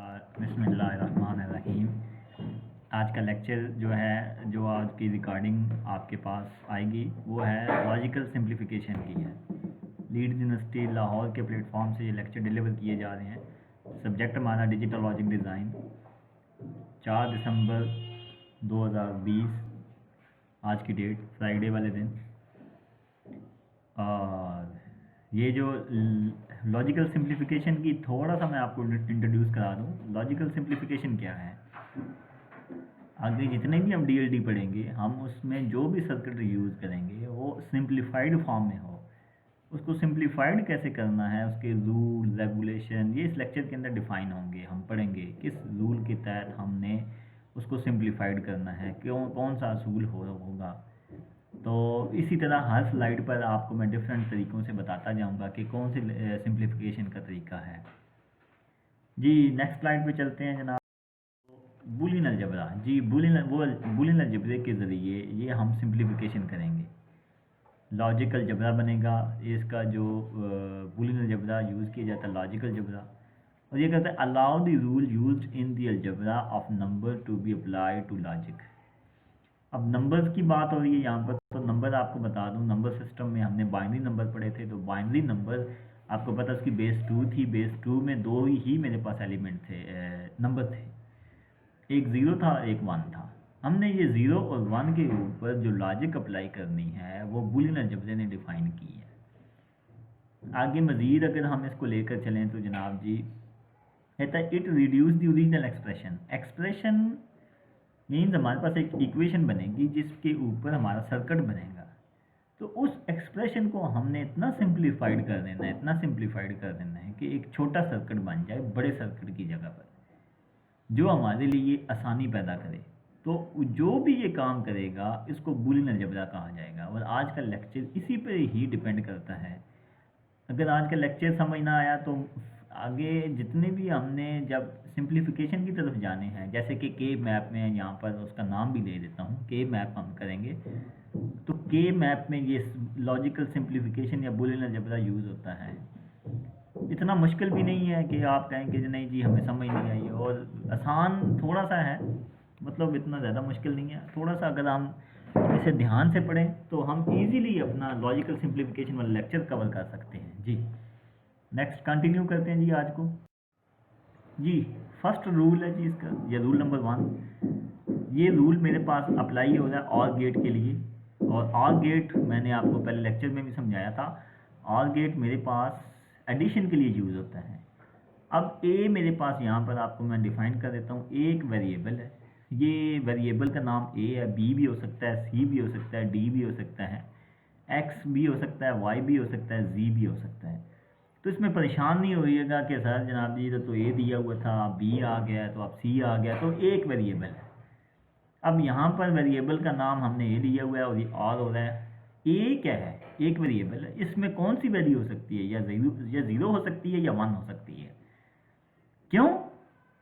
बिस्मिल्लाहिर्रहमानिर्रहीम। आज का लेक्चर जो है, जो आज की रिकॉर्डिंग आपके पास आएगी, वो है लॉजिकल सिंप्लीफिकेशन की है। लीड्स यूनिवर्सिटी लाहौर के प्लेटफॉर्म से ये लेक्चर डिलीवर किए जा रहे हैं। सब्जेक्ट हमारा डिजिटल लॉजिक डिज़ाइन। 4 दिसंबर 2020 आज की डेट, फ्राइडे वाले दिन। और ये जो लॉजिकल सिंप्लीफिकेशन की थोड़ा सा मैं आपको इंट्रोड्यूस करा दूँ। लॉजिकल सिंप्लीफिकेशन क्या है? आगे जितने भी हम डीएलडी पढ़ेंगे, हम उसमें जो भी सर्किट यूज़ करेंगे वो सिंप्लीफाइड फॉर्म में हो। उसको सिंप्लीफाइड कैसे करना है, उसके रूल रेगुलेशन ये इस लेक्चर के अंदर डिफ़ाइन होंगे। हम पढ़ेंगे किस रूल के तहत हमने उसको सिंप्लीफाइड करना है, क्यों, कौन सा असूल होगा। तो इसी तरह हर स्लाइड पर आपको मैं डिफरेंट तरीक़ों से बताता जाऊंगा कि कौन सी सिंप्लीफिकेशन का तरीका है। जी नेक्स्ट स्लाइड पे चलते हैं जनाब। बूलियन अलजबरा, जी बूलियन अलजबरे के ज़रिए ये हम सिंप्लीफिकेशन करेंगे। लॉजिकल अलजबरा बनेगा। इसका जो बूलियन अलजबरा यूज़ किया जाता है लॉजिकल अलजबरा, और ये कहता है allow the rule used in the algebra of number to be apply to logic. अब नंबर्स की बात हो रही है यहाँ पर, तो नंबर आपको बता दूँ, नंबर सिस्टम में हमने बाइनरी नंबर पढ़े थे। तो बाइनरी नंबर आपको पता है उसकी बेस 2 थी। बेस 2 में दो ही मेरे पास एलिमेंट थे, नंबर थे, एक ज़ीरो था एक 1 था। हमने ये 0 और 1 के ऊपर जो लॉजिक अप्लाई करनी है वो बूलियन अलजबरे ने डिफ़ाइन की है। आगे मज़ीद अगर हम इसको लेकर चलें तो जनाब जी कहता है it reduce the original expression means हमारे पास एक इक्वेशन बनेगी जिसके ऊपर हमारा सर्किट बनेगा। तो उस एक्सप्रेशन को हमने इतना सिंप्लीफाइड कर देना है, इतना सिंप्लीफाइड कर देना है कि एक छोटा सर्किट बन जाए बड़े सर्किट की जगह पर, जो हमारे लिए आसानी पैदा करे। तो जो भी ये काम करेगा इसको बूलियन अलजबरा कहा जाएगा। और आज का लेक्चर इसी पर ही डिपेंड करता है। अगर आज का लेक्चर समझ ना आया तो आगे जितने भी हमने जब सिंप्लीफिकेशन की तरफ जाने हैं, जैसे कि के मैप में, यहाँ पर उसका नाम भी दे देता हूँ, के मैप हम करेंगे। तो के मैप में ये लॉजिकल सिंप्लीफिकेशन या बूलियन अलजबरा यूज़ होता है। इतना मुश्किल भी नहीं है कि आप कहें कि नहीं जी हमें समझ नहीं आई, और आसान थोड़ा सा है, मतलब इतना ज़्यादा मुश्किल नहीं है। थोड़ा सा अगर हम इसे ध्यान से पढ़ें तो हम इजीली अपना लॉजिकल सिंप्लीफिकेशन वाला लेक्चर कवर कर सकते हैं। जी नेक्स्ट कंटिन्यू करते हैं जी आज को। जी फर्स्ट रूल है जी इसका, ये रूल नंबर 1। ये रूल मेरे पास अप्लाई हो रहा है और गेट के लिए। और और गेट मैंने आपको पहले लेक्चर में भी समझाया था। और गेट मेरे पास एडिशन के लिए यूज़ होता है। अब ए मेरे पास यहाँ पर आपको मैं डिफ़ाइन कर देता हूँ, एक वेरिएबल है। ये वेरिएबल का नाम ए है, बी भी हो सकता है, सी भी हो सकता है, डी भी हो सकता है, एक्स भी हो सकता है, वाई भी हो सकता है, जी भी हो सकता है। तो इसमें परेशान नहीं होइएगा कि सर जनाब जी तो ए दिया हुआ था, बी आ गया तो अब सी आ गया। तो एक वेरिएबल है। अब यहाँ पर वेरिएबल का नाम हमने ए दिया हुआ है और ये और हो रहा है। ए क्या है? एक वेरिएबल है। इसमें कौन सी वैल्यू हो सकती है? या ज़ीरो हो सकती है या 1 हो सकती है। क्यों?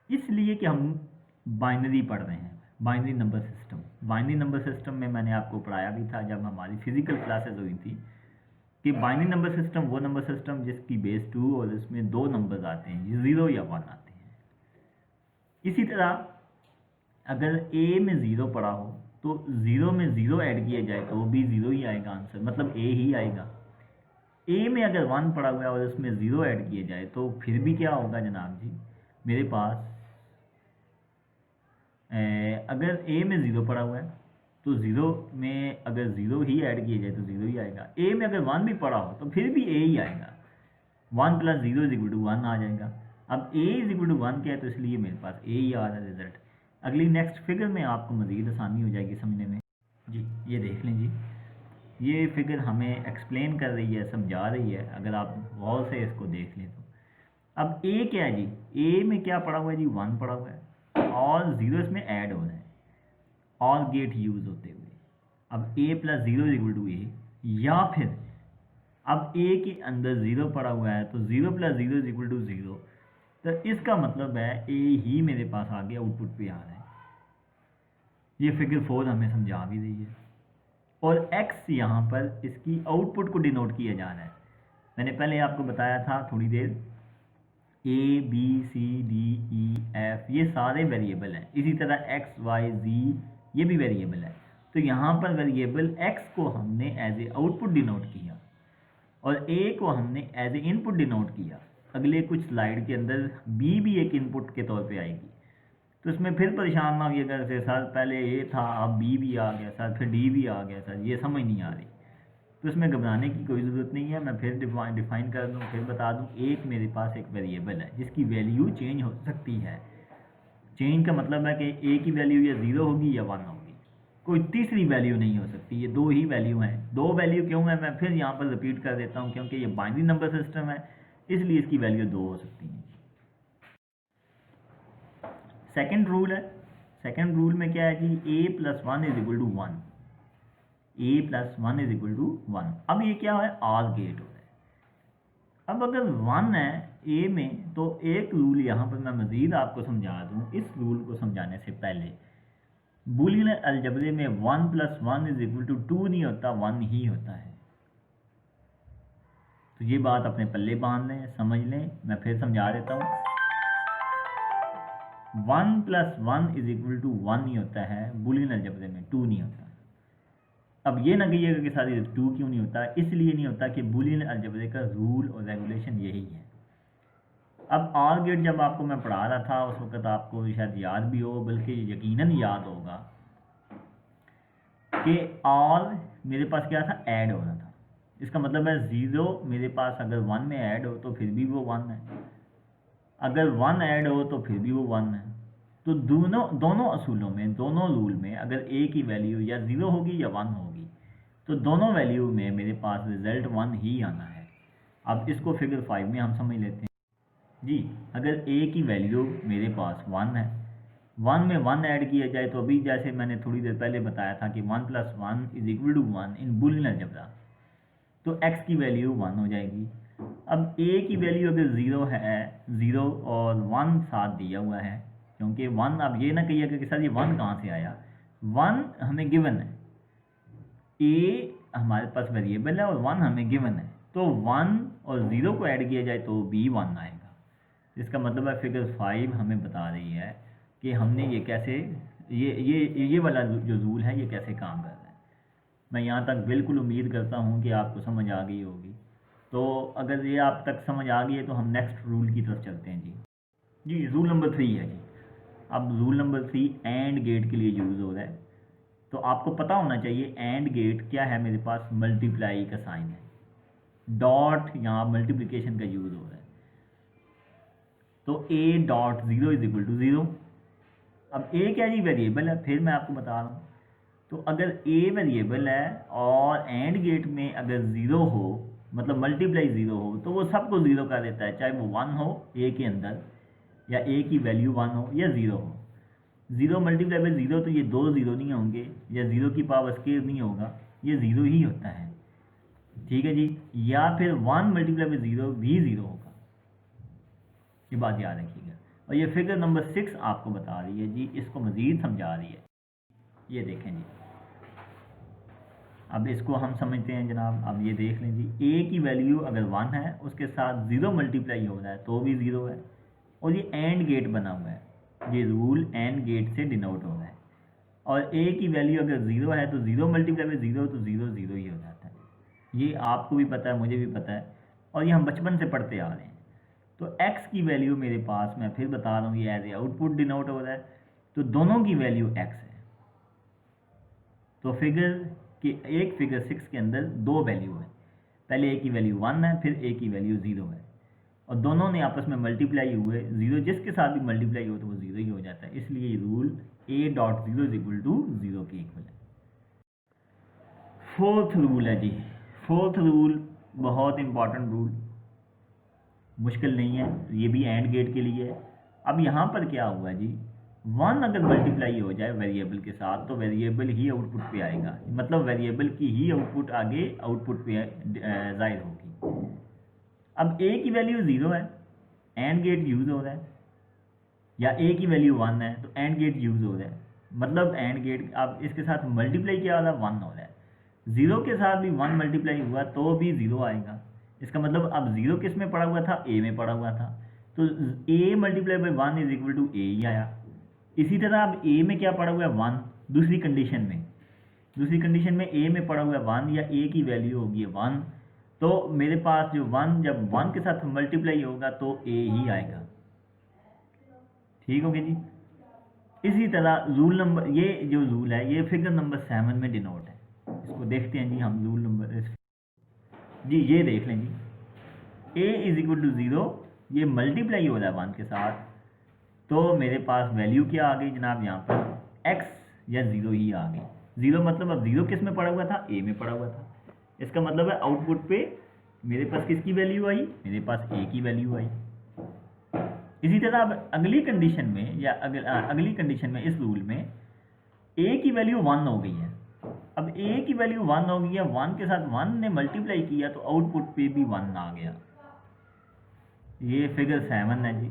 इसलिए कि हम बाइनरी पढ़ रहे हैं, binary number system. Binary number system में मैंने आपको पढ़ाया भी था जब हमारी फिजिकल क्लासेस हुई थी कि बाइनरी नंबर सिस्टम वो नंबर सिस्टम जिसकी बेस 2 और इसमें 2 नंबर्स आते हैं, 0 या 1 आते हैं। इसी तरह अगर ए में 0 पड़ा हो तो 0 में 0 ऐड किया जाए तो वो भी 0 ही आएगा आंसर, मतलब ए ही आएगा। ए में अगर 1 पड़ा हुआ है और उसमें 0 ऐड किया जाए तो फिर भी क्या होगा जनाब जी, मेरे पास अगर ए में 0 पड़ा हुआ है तो 0 में अगर 0 ही ऐड किया जाए तो 0 ही आएगा। ए में अगर 1 भी पड़ा हो तो फिर भी ए ही आएगा। 1 + 0 = 1 आ जाएगा। अब a = 1 क्या है, तो इसलिए मेरे पास ए ही आ रहा है रिजल्ट। अगली नेक्स्ट फिगर में आपको मज़ीद आसानी हो जाएगी समझने में। जी ये देख लें जी, ये फिगर हमें एक्सप्लेन कर रही है, समझा रही है। अगर आप गौर से इसको देख लें तो अब ए क्या है जी, ए में क्या पड़ा हुआ है जी, 1 पड़ा हुआ है और 0 इसमें ऐड हो रहा है और गेट यूज़ होते हुए। अब a + 0 = a, या फिर अब a के अंदर 0 पड़ा हुआ है तो 0 + 0 = 0। तो इसका मतलब है a ही मेरे पास आगे आउटपुट पे आ रहा है। ये फिगर 4 हमें समझा भी रही है। और x यहाँ पर इसकी आउटपुट को डिनोट किया जा रहा है। मैंने पहले आपको बताया था थोड़ी देर, A B C D E F, ये सारे वेरिएबल हैं। इसी तरह एक्स वाई जी ये भी वेरिएबल है। तो यहाँ पर वेरिएबल एक्स को हमने एज ए आउटपुट डिनोट किया और ए को हमने एज ए इनपुट डिनोट किया। अगले कुछ स्लाइड के अंदर बी भी एक इनपुट के तौर पे आएगी। तो इसमें फिर परेशान ना होइएगा कि सर पहले ए था अब बी भी आ गया सर, फिर डी भी आ गया सर, ये समझ नहीं आ रही। तो इसमें घबराने की कोई ज़रूरत नहीं है। मैं फिर डिफाइन कर दूँ, फिर बता दूँ। एक मेरे पास एक वेरिएबल है जिसकी वैल्यू चेंज हो सकती है। चेंज का मतलब है कि ए की वैल्यू या 0 होगी या 1 होगी, कोई तीसरी वैल्यू नहीं हो सकती। ये दो ही वैल्यू हैं। दो वैल्यू क्यों है मैं फिर यहाँ पर रिपीट कर देता हूँ, क्योंकि ये बाइनरी नंबर सिस्टम है, इसलिए इसकी वैल्यू 2 हो सकती है। सेकेंड रूल है। सेकेंड रूल में क्या है जी, a + 1 = 1, a + 1 = 1। अब ये क्या है, आर गेट हो रहा है। अब अगर 1 है a में, तो एक रूल यहाँ पर मैं मज़ीद आपको समझा दूँ। इस रूल को समझाने से पहले बूलियन अलजबरे में 1 + 1 = 2 नहीं होता, 1 ही होता है। तो ये बात अपने पल्ले बांध लें, समझ लें। मैं फिर समझा देता हूँ। 1 + 1 = 1 ही होता है बूलियन अलजबरे में, 2 नहीं होता। अब ये ना कहिएगा कि सारी 2 क्यों नहीं होता, इसलिए नहीं होता कि बूलियन अलजबरे का रूल और रेगुलेशन यही है। अब आर गेट जब आपको मैं पढ़ा रहा था उस वक्त आपको शायद याद भी हो, बल्कि यकीनन याद होगा कि आर मेरे पास क्या था, ऐड हो रहा था। इसका मतलब है 0 मेरे पास अगर 1 में ऐड हो तो फिर भी वो 1 है, अगर 1 ऐड हो तो फिर भी वो 1 है। तो दोनों असूलों में, दोनों रूल में अगर ए की वैल्यू या 0 होगी या 1 होगी, तो दोनों वैल्यू में मेरे पास रिजल्ट 1 ही आना है। अब इसको फिगर 5 में हम समझ लेते हैं जी। अगर ए की वैल्यू मेरे पास 1 है, 1 में 1 ऐड किया जाए, तो अभी जैसे मैंने थोड़ी देर पहले बताया था कि 1 + 1 = 1 इन बूलियन अलजबरा, तो x की वैल्यू 1 हो जाएगी। अब a की वैल्यू अगर 0 है, 0 और 1 साथ दिया हुआ है, क्योंकि 1, अब ये ना कहिएगा कि सर ये 1 कहाँ से आया, 1 हमें गिवन है, a हमारे पास वेरिएबल है और 1 हमें गिवन है। तो 1 और 0 को ऐड किया जाए तो भी 1 आएगा। इसका मतलब है फिगर 5 हमें बता रही है कि हमने ये कैसे, ये वाला जो रूल है ये कैसे काम कर रहा है। मैं यहाँ तक बिल्कुल उम्मीद करता हूँ कि आपको समझ आ गई होगी। तो अगर ये आप तक समझ आ गई है तो हम नेक्स्ट रूल की तरफ चलते हैं जी। रूल नंबर 3 है जी। अब रूल नंबर 3 एंड गेट के लिए यूज़ हो रहा है। तो आपको पता होना चाहिए एंड गेट क्या है, मेरे पास मल्टीप्लाई का साइन है, डॉट यहाँ मल्टीप्लिकेशन का यूज़ हो रहा है। तो a.0 = 0। अब a क्या जी, वेरिएबल है, फिर मैं आपको बता रहा हूँ। तो अगर a वेरिएबल है और एंड गेट में अगर 0 हो, मतलब मल्टीप्लाई 0 हो, तो वो सबको 0 कर देता है, चाहे वो 1 हो a के अंदर, या a की वैल्यू 1 हो या 0 हो। 0 मल्टीप्लाई बाई 0, तो ये 2 0 नहीं होंगे, या 0 की पावर स्क्वायर नहीं होगा, ये 0 ही होता है। ठीक है जी। या फिर 1 मल्टीप्लाई बाई 0 भी 0 होगा, ये बात याद रखिएगा। और ये फिगर नंबर 6 आपको बता रही है जी, इसको मज़ीद समझा रही है। ये देखें जी, अब इसको हम समझते हैं जनाब। अब ये देख लें जी, a की वैल्यू अगर 1 है, उसके साथ 0 मल्टीप्लाई हो रहा है तो भी 0 है, और ये एंड गेट बना हुआ है, ये रूल एंड गेट से डिनोट हो रहा है। और a की वैल्यू अगर 0 है तो 0 मल्टीप्लाई बाई 0, तो 0 0 ही हो जाता है। ये आपको भी पता है, मुझे भी पता है, और ये हम बचपन से पढ़ते आ रहे हैं। तो x की वैल्यू मेरे पास, मैं फिर बता रहा हूँ, ये एज ए आउटपुट डिनोट हो रहा है, तो दोनों की वैल्यू x है। तो फिगर कि एक फिगर 6 के अंदर 2 वैल्यू है, पहले a की वैल्यू 1 है, फिर a की वैल्यू 0 है, और दोनों ने आपस में मल्टीप्लाई हुए, 0 जिसके साथ भी मल्टीप्लाई हो तो वो 0 ही हो जाता है, इसलिए रूल a.0 = 0 के इक्वल है। फोर्थ रूल है जी। फोर्थ रूल बहुत इंपॉर्टेंट रूल, मुश्किल नहीं है, ये भी एंड गेट के लिए है। अब यहाँ पर क्या हुआ जी, 1 अगर मल्टीप्लाई हो जाए वेरिएबल के साथ, तो वेरिएबल ही आउटपुट पे आएगा, मतलब वेरिएबल की ही आउटपुट आगे आउटपुट पे जाहिर होगी। अब a की वैल्यू 0 है, एंड गेट यूज़ हो रहा है, या a की वैल्यू 1 है तो एंड गेट यूज़ हो रहा है, मतलब एंड गेट अब इसके साथ मल्टीप्लाई क्या हो रहा है, 1 हो रहा है। 0 के साथ भी 1 मल्टीप्लाई हुआ तो भी 0 आएगा। इसका मतलब अब 0 किस में पड़ा हुआ था, a में पड़ा हुआ था, तो a multiply by 1 is equal to a ही आया। इसी तरह अब a में क्या पड़ा हुआ है 1, दूसरी कंडीशन में a में पड़ा हुआ है 1 या a की वैल्यू होगी 1, तो मेरे पास जो 1 जब 1 के साथ मल्टीप्लाई होगा तो a ही आएगा। ठीक हो गया जी। इसी तरह रूल नंबर, ये जो रूल है ये फिगर नंबर 7 में डिनोट है। इसको देखते हैं जी हम, रूल नंबर जी ये देख लें जी, a इज इक्वल टू 0, ये मल्टीप्लाई हो रहा है 1 के साथ, तो मेरे पास वैल्यू क्या आ गई जनाब, यहाँ पर x या 0 ही आ गई। 0 मतलब अब 0 किस में पड़ा हुआ था, a में पड़ा हुआ था। इसका मतलब है आउटपुट पे मेरे पास किसकी वैल्यू आई, मेरे पास a की वैल्यू आई। इसी तरह अब अगली कंडीशन में या अगली कंडीशन में इस रूल में a की वैल्यू 1 हो गई है। अब a की वैल्यू 1 हो गई है, 1 के साथ 1 ने मल्टीप्लाई किया तो आउटपुट पे भी 1 आ गया। ये फिगर 7 है जी।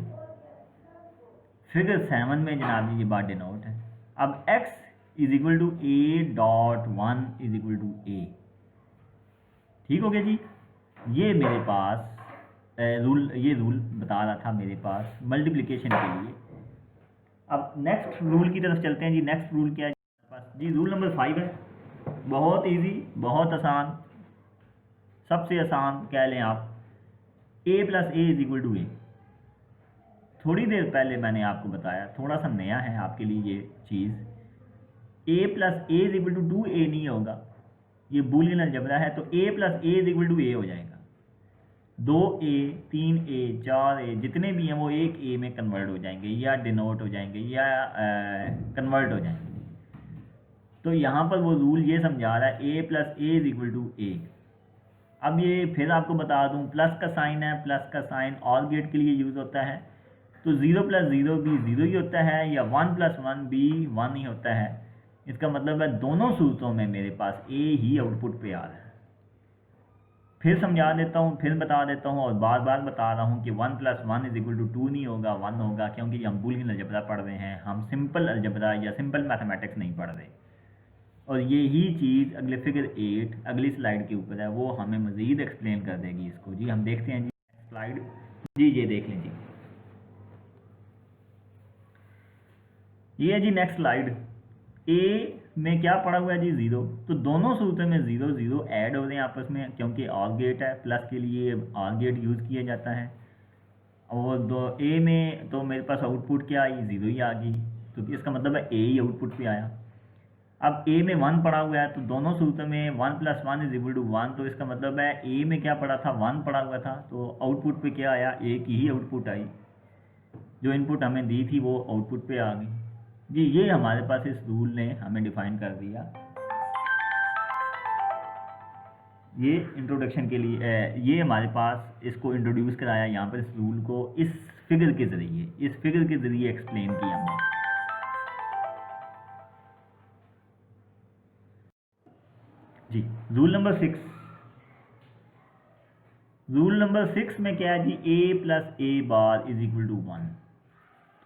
फिगर 7 में जनाब ये बात डिनोट है। अब x is equal to a dot 1 is equal to a। ठीक हो गया जी। ये मेरे पास ये रूल बता रहा था मेरे पास मल्टीप्लिकेशन के लिए। अब नेक्स्ट रूल की तरफ चलते हैं जी। नेक्स्ट रूल क्या है पास जी, रूल नंबर 5 है। बहुत इजी, बहुत आसान, सबसे आसान कह लें आप, a plus A is equal to a. थोड़ी देर पहले मैंने आपको बताया, थोड़ा सा नया है आपके लिए ये चीज़, a plus A is equal to 2a नहीं होगा, ये बूलियन अलजेब्रा है, तो a plus A is equal to a हो जाएगा। 2a 3a 4a जितने भी हैं वो एक a में कन्वर्ट हो जाएंगे या डिनोट हो जाएंगे या कन्वर्ट हो जाएंगे। तो यहाँ पर वो रूल ये समझा रहा है a plus A is equal to a। अब ये फिर आपको बता दूँ, प्लस का साइन है, प्लस का साइन ऑल गेट के लिए यूज़ होता है, तो 0 प्लस 0 भी 0 ही होता है, या 1 प्लस 1 भी 1 ही होता है। इसका मतलब है दोनों सूरतों में मेरे पास a ही आउटपुट पे आ रहा है। फिर समझा देता हूँ, फिर बता देता हूँ और बार बार बता रहा हूँ कि 1 प्लस 1 इज इक्वल टू 2 नहीं होगा, 1 होगा, क्योंकि हम बूलियन अलजेब्रा पढ़ रहे हैं, हम सिंपल अलजेब्रा या सिंपल मैथमेटिक्स नहीं पढ़ रहे। और यही चीज़ अगले फिगर 8 अगली स्लाइड के ऊपर है, वो हमें मज़ीद एक्सप्लेन कर देगी इसको। जी हम देखते हैं जी स्लाइड जी, ये देख लें जी, ये है जी नेक्स्ट स्लाइड। a में क्या पड़ा हुआ है जी 0, तो दोनों सूरतों में 0 0 ऐड हो रहे हैं आपस में, क्योंकि ऑर गेट है, प्लस के लिए ऑर गेट यूज़ किया जाता है। और a में तो मेरे पास आउटपुट क्या आई, 0 ही आ गई, तो इसका मतलब है a ही आउटपुट पे आया। अब a में 1 पड़ा हुआ है, तो दोनों सूरतों में 1 प्लस 1 इज इक्वल टू 1, तो इसका मतलब है a में क्या पड़ा था, 1 पड़ा हुआ था, तो आउटपुट पे क्या आया, a की ही आउटपुट आई। जो इनपुट हमें दी थी वो आउटपुट पे आ गई जी। ये हमारे पास इस रूल ने हमें डिफाइन कर दिया। ये इंट्रोडक्शन के लिए ये हमारे पास इसको इंट्रोड्यूस कराया यहाँ पर, इस रूल को इस फिगर के ज़रिए एक्सप्लेन किया हमने। जी रूल नंबर 6 में क्या है जी, a plus A bar is equal to 1।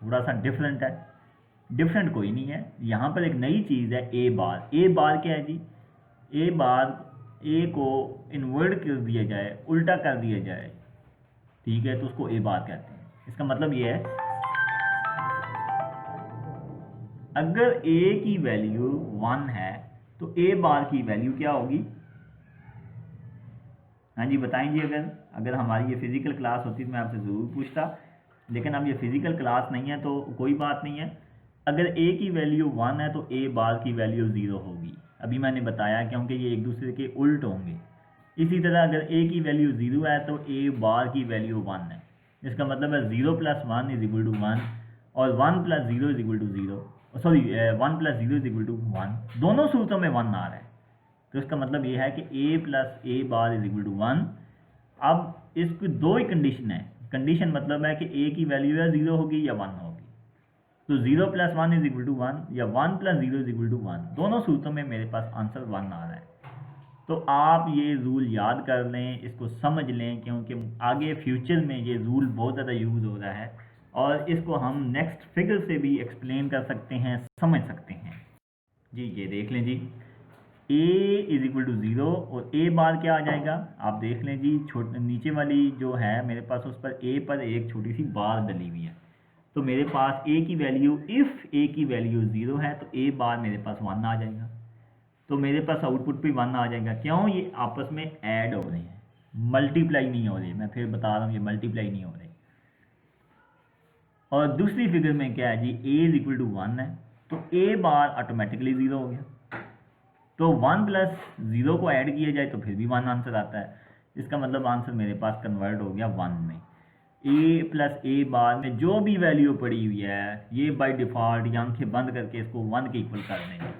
थोड़ा सा डिफरेंट है, डिफरेंट कोई नहीं है, यहाँ पर एक नई चीज़ है ए बार। ए बार क्या है जी, ए बार ए को इन्वर्ट कर दिया जाए, उल्टा कर दिया जाए, ठीक है, तो उसको ए बार कहते हैं। इसका मतलब ये है अगर ए की वैल्यू 1 है तो ए बार की वैल्यू क्या होगी। हाँ जी बताएं जी। अगर हमारी ये फिज़िकल क्लास होती तो मैं आपसे ज़रूर पूछता, लेकिन अब ये फिज़िकल क्लास नहीं है तो कोई बात नहीं है। अगर a की वैल्यू 1 है तो a बार की वैल्यू 0 होगी, अभी मैंने बताया, क्योंकि ये एक दूसरे के उल्ट होंगे। इसी तरह अगर a की वैल्यू 0 है तो a बार की वैल्यू 1 है। इसका मतलब है 0 प्लस 1 इज इक्वल टू 1 और 1 plus 0 is equal to 0, sorry 1 plus 0 is equal to 1, दोनों सूरतों में 1 आ रहा है। तो इसका मतलब ये है कि a plus A bar is equal to 1। अब इसकी दो ही कंडीशन है, कंडीशन मतलब है कि a की वैल्यू या 0 होगी या 1 होगी। तो 0 प्लस 1 इज इक्वल टू 1 या 1 प्लस 0 इज इक्वल टू 1, दोनों सूरतों में मेरे पास आंसर 1 आ रहा है। तो आप ये रूल याद कर लें, इसको समझ लें, क्योंकि आगे फ्यूचर में ये रूल बहुत ज़्यादा यूज़ हो रहा है और इसको हम नेक्स्ट फिगर से भी एक्सप्लेन कर सकते हैं, समझ सकते हैं। जी ये देख लें जी, ए इज इक्वल टू 0 और ए बार क्या आ जाएगा, आप देख लें जी, नीचे वाली जो है मेरे पास उस पर ए पर एक छोटी सी बार डली हुई है, तो मेरे पास ए की वैल्यू, इफ़ ए की वैल्यू 0 है तो ए बार मेरे पास 1 आ जाएगा, तो मेरे पास आउटपुट पे 1 आ जाएगा। क्यों, ये आपस में ऐड हो रहे हैं, मल्टीप्लाई नहीं हो रहे। मैं फिर बता रहा हूँ, ये मल्टीप्लाई नहीं हो रहे। और दूसरी फिगर में क्या है जी, ए इज इक्वल टू 1 है, तो ए बार ऑटोमेटिकली 0 हो गया, तो 1 प्लस 0 को ऐड किया जाए तो फिर भी 1 आंसर आता है। इसका मतलब आंसर मेरे पास कन्वर्ट हो गया 1 में। ए प्लस ए बार में जो भी वैल्यू पड़ी हुई है, ये बाय डिफ़ॉल्ट ये आंखें बंद करके इसको 1 के इक्वल कर देंगे।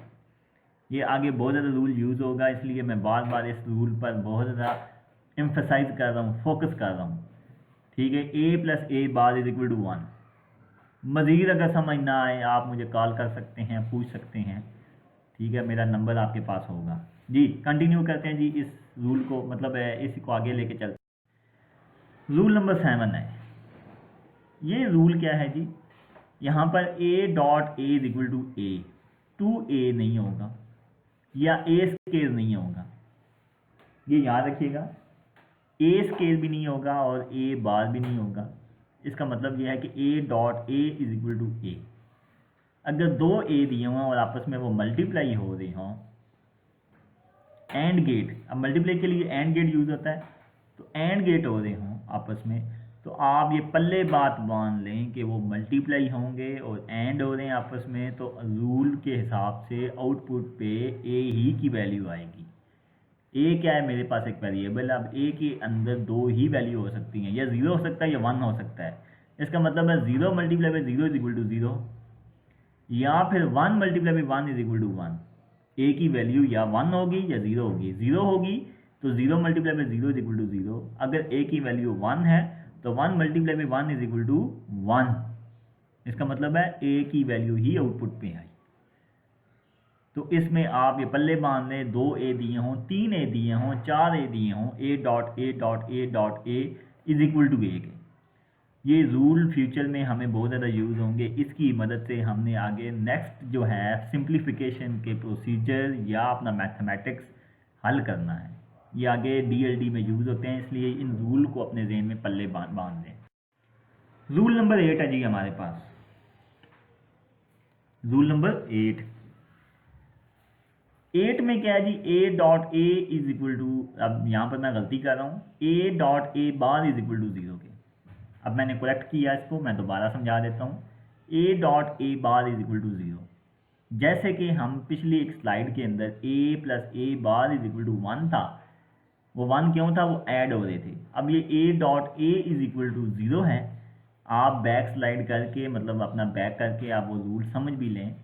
ये आगे बहुत ज़्यादा रूल यूज़ होगा, इसलिए मैं बार बार इस रूल पर बहुत ज़्यादा एम्फेसाइज कर रहा हूँ, फोकस कर रहा हूँ। ठीक है, a plus A bar is equal to 1। मज़ीद अगर समझ ना आए आप मुझे कॉल कर सकते हैं, पूछ सकते हैं। ठीक है, मेरा नंबर आपके पास होगा जी। कंटिन्यू करते हैं जी इस रूल को, मतलब इसको आगे लेके चलते हैं। रूल नंबर 7 है। ये रूल क्या है जी, यहाँ पर a dot A is equal to a, two a नहीं होगा या ए स्केयर नहीं होगा, ये याद रखिएगा। ए स्केयर भी नहीं होगा और ए बार भी नहीं होगा। इसका मतलब यह है कि a dot A is equal to a. अगर दो ए दिए हों और आपस में वो मल्टीप्लाई हो रहे हों, एंड गेट, अब मल्टीप्लाई के लिए एंड गेट यूज़ होता है, तो एंड गेट हो रहे हों आपस में, तो आप ये पल्ले बात मान लें कि वो मल्टीप्लाई होंगे और एंड हो रहे हैं आपस में, तो रूल के हिसाब से आउटपुट पे ए ही की वैल्यू आएगी। ए क्या है, मेरे पास एक वेरिएबल। अब ए के अंदर दो ही वैल्यू हो सकती हैं, या 0 हो सकता है या 1 हो सकता है। इसका मतलब है 0 multiply by 0 is equal to 0, या फिर 1 multiply by 1 is equal to 1। A की वैल्यू या 1 होगी या 0 होगी। 0 होगी तो 0 multiply by 0 is equal to 0। अगर ए की वैल्यू 1 है तो 1 multiply by 1 is equal to 1। इसका मतलब है ए की वैल्यू ही आउटपुट पे आई। तो इसमें आप ये पल्ले बांध लें, 2 ए दिए हों, 3 ए दिए हों, 4 ए दिए हों, a dot a dot a dot A is equal to a के। ये रूल फ्यूचर में हमें बहुत ज़्यादा यूज़ होंगे। इसकी मदद से हमने आगे नेक्स्ट जो है सिंप्लीफिकेशन के प्रोसीजर या अपना मैथमेटिक्स हल करना है। ये आगे डीएलडी में यूज़ होते हैं, इसलिए इन रूल को अपने ज़हन में पल्ले बांध लें। रूल नंबर 8 है जी हमारे पास। रूल नंबर 8 में क्या है जी, a dot A is equal to, अब यहाँ पर मैं गलती कर रहा हूँ, a dot a bar is equal to 0 के। अब मैंने करेक्ट किया इसको, मैं दोबारा समझा देता हूँ। A dot a bar is equal to 0, जैसे कि हम पिछली एक स्लाइड के अंदर a plus A bar is equal to 1 था। वो 1 क्यों था, वो ऐड हो रहे थे। अब ये A dot A is equal to 0 है। आप बैक स्लाइड करके, मतलब अपना बैक करके आप वो रूल समझ भी लें।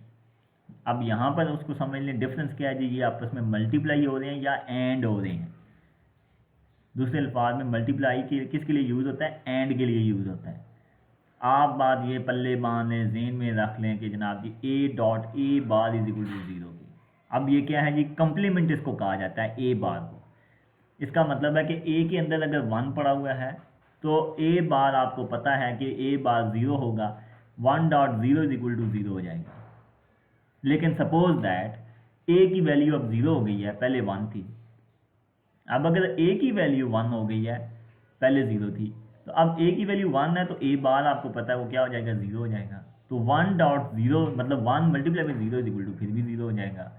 अब यहाँ पर उसको समझ लें, डिफरेंस क्या है जी, ये आपस में मल्टीप्लाई हो रहे हैं या एंड हो रहे हैं। दूसरे अल्फाज में मल्टीप्लाई के किसके लिए यूज़ होता है, एंड के लिए यूज़ होता है। आप बात ये पल्ले बांध लें, ज़हन में रख लें कि जनाब जी a dot a bar is equal to 0 की। अब ये क्या है जी, कंप्लीमेंट इसको कहा जाता है ए बार को। इसका मतलब है कि ए के अंदर अगर 1 पड़ा हुआ है तो ए बार आपको पता है कि ए बार 0 होगा, 1 डॉट 0 इज इक्वल टू 0 हो जाएगा। लेकिन सपोज दैट ए की वैल्यू अब 0 हो गई है, पहले 1 थी। अब अगर ए की वैल्यू 1 हो गई है, पहले 0 थी, तो अब ए की वैल्यू 1 है तो ए बार आपको पता है वो क्या हो जाएगा, 0 हो जाएगा। तो 1 डॉट 0 मतलब 1 multiply by 0 is equal to फिर भी 0 हो जाएगा।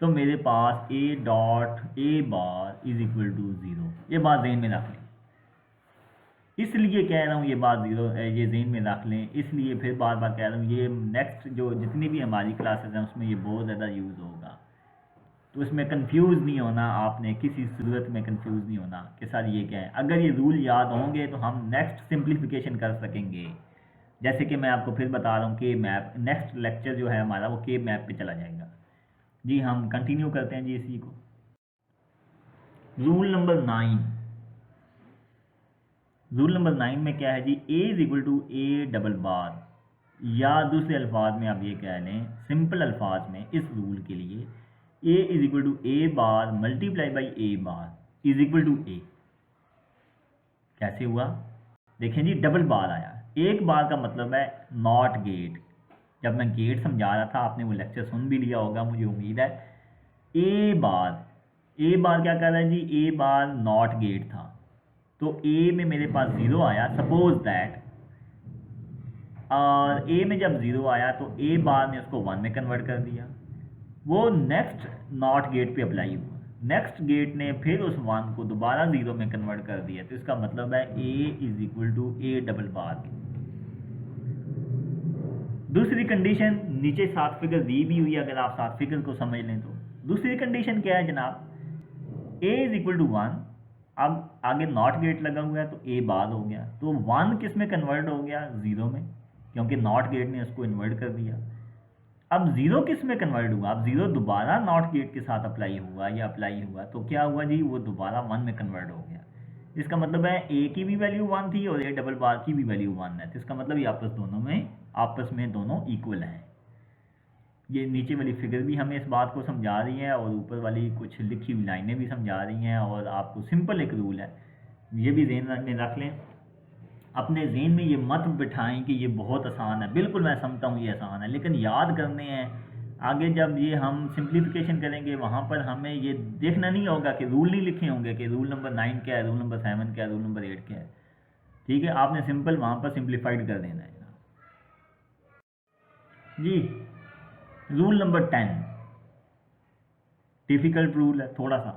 तो मेरे पास a dot a bar is equal to 0। ये बात ज़हन में रख लें, इसलिए कह रहा हूँ ये बात 0 ये ज़हन में रख लें। इसलिए फिर बार बार कह रहा हूँ, ये नेक्स्ट जो जितनी भी हमारी क्लासेस हैं उसमें ये बहुत ज़्यादा यूज़ होगा। तो इसमें कंफ्यूज नहीं होना आपने, किसी सूरत में कंफ्यूज नहीं होना कि सर ये क्या है। अगर ये रूल याद होंगे तो हम नेक्स्ट सिंप्लीफिकेशन कर सकेंगे। जैसे कि मैं आपको फिर बता रहा हूँ के मैप, नेक्स्ट लेक्चर जो है हमारा वो के मैप पे चला जाएगा जी। हम कंटिन्यू करते हैं जी इसी को। Rule number 9। रूल नंबर 9 में क्या है जी, a is equal to a double bar, या दूसरे अल्फाज में आप ये कह लें, सिंपल अल्फाज में इस रूल के लिए a is equal to a bar multiply by a bar is equal to a. कैसे हुआ, देखें जी, डबल बार आया। एक बार का मतलब है नॉट गेट। जब मैं गेट समझा रहा था आपने वो लेक्चर सुन भी लिया होगा मुझे उम्मीद है। ए बार क्या कर रहा है जी, ए बार नॉट गेट था, तो ए में मेरे पास 0 आया, सपोज दैट, और ए में जब 0 आया तो ए बार ने उसको 1 में कन्वर्ट कर दिया, वो नेक्स्ट नॉट गेट पे अप्लाई हुआ, नेक्स्ट गेट ने फिर उस 1 को दोबारा 0 में कन्वर्ट कर दिया, तो इसका मतलब है a is equal to a double bar. दूसरी कंडीशन नीचे 7 फिगर दी भी हुई है, अगर आप 7 फिगर को समझ लें तो दूसरी कंडीशन क्या है जनाब, a इज इक्वल टू 1, अब आगे नॉट गेट लगा हुआ है तो a बाद हो गया, तो 1 किस में कन्वर्ट हो गया, 0 में, क्योंकि नॉट गेट ने उसको इन्वर्ट कर दिया। अब 0 किस में कन्वर्ट हुआ, अब 0 दोबारा नॉट गेट के साथ अप्लाई हुआ तो क्या हुआ जी, वो दोबारा 1 में कन्वर्ट हो गया। इसका मतलब है a की भी वैल्यू 1 थी और a डबल बार की भी वैल्यू 1 है, तो इसका मतलब ये आपस में दोनों इक्वल हैं। ये नीचे वाली फिगर भी हमें इस बात को समझा रही है और ऊपर वाली कुछ लिखी हुई लाइनें भी समझा रही हैं, और आपको सिंपल एक रूल है, ये भी ज़हन में रख लें, अपने जहन में ये मत बिठाएं कि ये बहुत आसान है, बिल्कुल मैं समझता हूँ ये आसान है, लेकिन याद करने हैं आगे जब ये हम सिंप्लीफिकेशन करेंगे वहाँ पर हमें ये देखना नहीं होगा कि रूल नहीं लिखे होंगे कि रूल नंबर 9 क्या है, रूल नंबर 7 क्या है, रूल नंबर 8 क्या है। ठीक है, आपने सिंपल वहाँ पर सिंप्लीफाइड कर देना है जी। रूल नंबर 10 डिफ़िकल्ट रूल है थोड़ा सा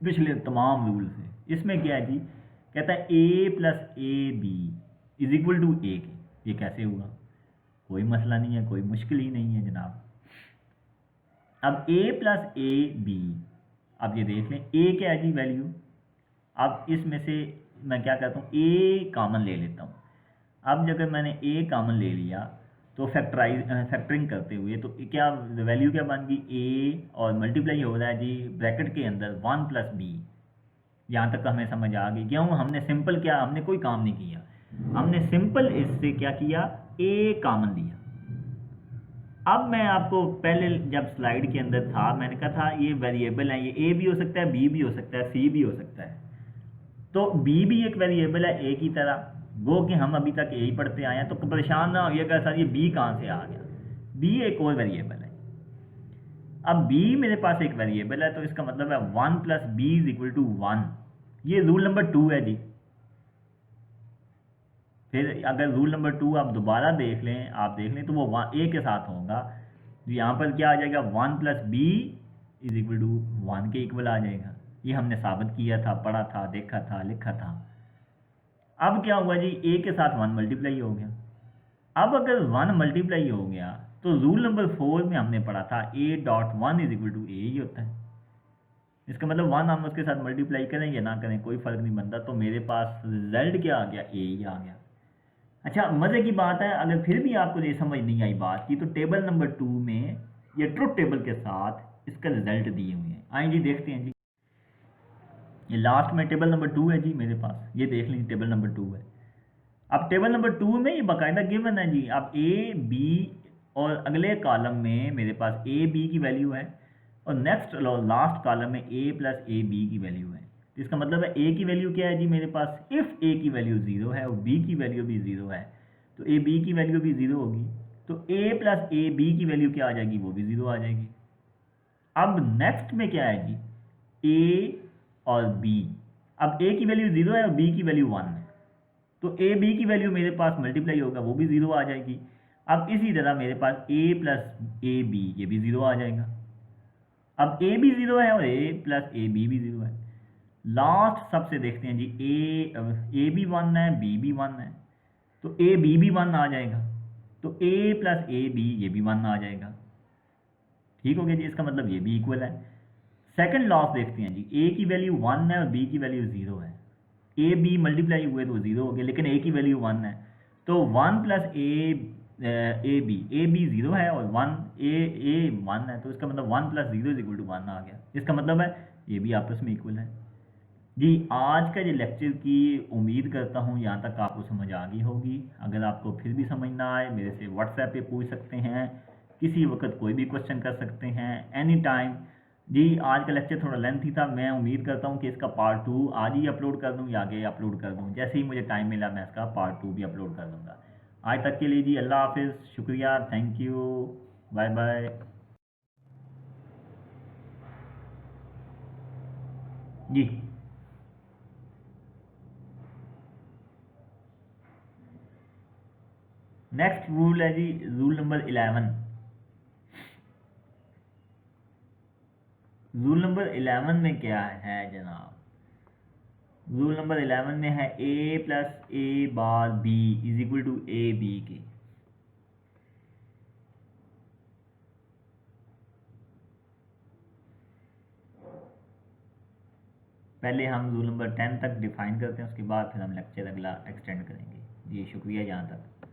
पिछले तमाम रूल से। इसमें क्या है जी, कहता है a plus a b is equal to a के। ये कैसे हुआ, कोई मसला नहीं है, कोई मुश्किल ही नहीं है जनाब। अब ए प्लस ए बी, अब ये देख लें ए क्या है जी वैल्यू, अब इसमें से मैं क्या करता हूँ, ए कॉमन ले लेता हूँ। अब अगर मैंने ए कॉमन ले लिया तो फैक्टरिंग करते हुए तो क्या वैल्यू क्या बन गई, ए और मल्टीप्लाई हो रहा है जी ब्रैकेट के अंदर 1 प्लस बी। यहाँ तक हमें समझ आ गई, क्यों हमने सिंपल क्या, हमने कोई काम नहीं किया, हमने सिंपल इससे क्या किया, ए कॉमन लिया। अब मैं आपको पहले जब स्लाइड के अंदर था मैंने कहा था ये वेरिएबल है, ये ए भी हो सकता है, बी भी हो सकता है, सी भी हो सकता है, तो बी भी एक वेरिएबल है ए की तरह, वो कि हम अभी तक ए ही पढ़ते आए हैं, तो परेशान ना होइएगा सर ये बी कहाँ से आ गया, बी एक और वेरिएबल है। अब बी मेरे पास एक वेरिएबल है, तो इसका मतलब है 1 plus B is equal to 1, ये रूल नंबर 2 है जी। फिर अगर रूल नंबर 2 आप दोबारा देख लें तो वो ए के साथ होगा, तो यहाँ पर क्या आ जाएगा, 1 plus B is equal to 1 के इक्वल आ जाएगा। ये हमने साबित किया था, पढ़ा था, देखा था, लिखा था। अब क्या हुआ जी, ए के साथ 1 मल्टीप्लाई हो गया। अब अगर 1 मल्टीप्लाई हो गया तो रूल नंबर 4 में हमने पढ़ा था a dot 1 is equal to a ही होता है। इसका मतलब 1 हम उसके साथ मल्टीप्लाई करें या ना करें कोई फ़र्क नहीं बनता, तो मेरे पास रिजल्ट क्या आ गया, ए ही आ गया। अच्छा मज़े की बात है, अगर फिर भी आपको ये समझ नहीं आई बात की, तो टेबल नंबर 2 में ये ट्रुथ टेबल के साथ इसका रिजल्ट दिए हुए हैं। आइए जी देखते हैं जी, ये लास्ट में टेबल नंबर 2 है जी मेरे पास, ये देख लीजिए टेबल नंबर 2 है। अब टेबल नंबर 2 में ये बाकायदा गिवन है जी, अब ए बी और अगले कॉलम में मेरे पास ए बी की वैल्यू है, और नेक्स्ट लास्ट कॉलम में ए प्लस ए बी की वैल्यू है। तो इसका मतलब है ए की वैल्यू क्या है जी मेरे पास, इफ़ ए की वैल्यू 0 है और बी की वैल्यू भी 0 है, तो ए बी की वैल्यू भी 0 होगी, तो ए प्लस ए बी की वैल्यू क्या आ जाएगी, वो भी 0 आ जाएगी। अब नेक्स्ट में क्या है जी, ए और बी, अब ए की वैल्यू 0 है और बी की वैल्यू 1 है, तो ए बी की वैल्यू मेरे पास मल्टीप्लाई होगा वो भी 0 आ जाएगी। अब इसी तरह मेरे पास ए प्लस ए बी ये भी 0 आ जाएगा। अब ए भी 0 है और ए प्लस ए बी भी 0 है। लास्ट सबसे देखते हैं जी, ए भी 1 है, बी भी 1 है, तो ए बी भी 1 आ जाएगा, तो ए प्लस ए बी ये भी 1 आ जाएगा। ठीक हो गया जी, इसका मतलब ये भी इक्वल है। सेकंड लास्ट देखते हैं जी, ए की वैल्यू 1 है और बी की वैल्यू 0 है, ए बी मल्टीप्लाई हुए तो 0 हो गया, लेकिन ए की वैल्यू 1 है, तो 1 प्लस ए बी 0 है और 1 है, तो इसका मतलब 1 प्लस 0 इज इक्वल टू 1 आ गया। इसका मतलब है ये भी आपस में इक्वल है जी। आज का ये लेक्चर की उम्मीद करता हूँ यहाँ तक आपको समझ आ गई होगी। अगर आपको फिर भी समझ ना आए मेरे से व्हाट्सएप पे पूछ सकते हैं, किसी वक्त कोई भी क्वेश्चन कर सकते हैं, एनी टाइम जी। आज का लेक्चर थोड़ा लेंथी था, मैं उम्मीद करता हूँ कि इसका पार्ट 2 आज ही अपलोड कर दूँ या आगे अपलोड कर दूँ, जैसे ही मुझे टाइम मिला मैं इसका पार्ट 2 भी अपलोड कर दूँगा। आज तक के लिए जी अल्लाह हाफिज़, शुक्रिया, थैंक यू, बाय बाय। जी। नेक्स्ट रूल है जी, रूल नंबर 11। रूल नंबर 11 में क्या है जनाब? रूल नंबर 11 में है a plus A bar b is equal to a b के। पहले हम रूल नंबर 10 तक डिफाइन करते हैं, उसके बाद फिर हम लेक्चर अगला एक्सटेंड करेंगे। जी शुक्रिया यहाँ तक।